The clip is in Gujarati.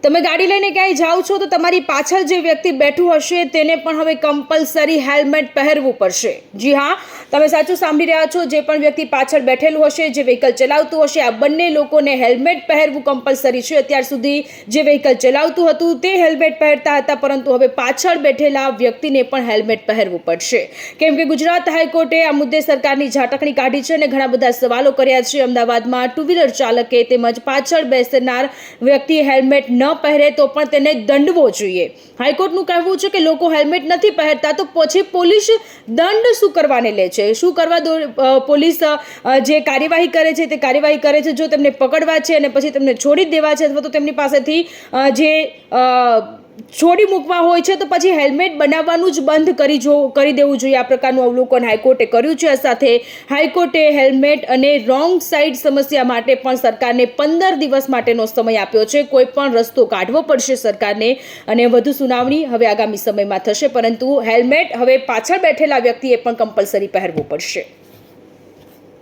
તમે ગાડી લઈને ક્યાંય જાઓ છો તો તમારી પાછળ જે વ્યક્તિ બેઠું હશે તેને પણ હવે કમ્પલસરી હેલ્મેટ પહેરવું પડશે। જી હા, તમે સાચું સાંભળી રહ્યા છો। જે પણ વ્યક્તિ પાછળ બેઠેલું હશે, જે વ્હીકલ ચલાવતું હશે, આ બંને લોકોને હેલ્મેટ પહેરવું કમ્પલસરી છે। અત્યાર સુધી જે વ્હીકલ ચલાવતું હતું તે હેલ્મેટ પહેરતા હતા, પરંતુ હવે પાછળ બેઠેલા વ્યક્તિને પણ હેલ્મેટ પહેરવું પડશે। કેમ કે ગુજરાત હાઈકોર્ટે આ મુદ્દે સરકારની ઝાટકણી કાઢી છે અને ઘણા બધા સવાલો કર્યા છે। અમદાવાદમાં ટુ વ્હીલર ચાલકે તેમજ પાછળ બેસનાર વ્યક્તિ હેલ્મેટ ન પહેરે તો પણ તેને દંડવો જોઈએ। હાઈકોર્ટનું કહેવું છે કે લોકો હેલ્મેટ નથી પહેરતા તો પછી પોલીસ દંડ શું કરવાને લે છે, શું કરવા પોલીસ જે કાર્યવાહી કરે છે તે કાર્યવાહી કરે છે। જો તેમને પકડવા છે અને પછી તેમને છોડી દેવા છે અથવા તો તેમની પાસેથી જે છોડી મૂકવા હોય છે તો પછી હેલ્મેટ બનાવવાનું જ બંધ કરી દેવું જોઈએ। આ પ્રકારનું અવલોકન હાઈકોર્ટે કર્યું છે। આ સાથે હાઈકોર્ટે હેલ્મેટ અને રોંગ સાઈડ સમસ્યા માટે પણ સરકારને 15 દિવસ માટેનો સમય આપ્યો છે। કોઈ પણ રસ્તો કાઢવો પડશે સરકારને અને વધુ સુનાવણી હવે આગામી સમયમાં થશે, પરંતુ હેલ્મેટ હવે પાછળ બેઠેલા વ્યક્તિએ પણ કમ્પલસરી પહેરવું પડશે।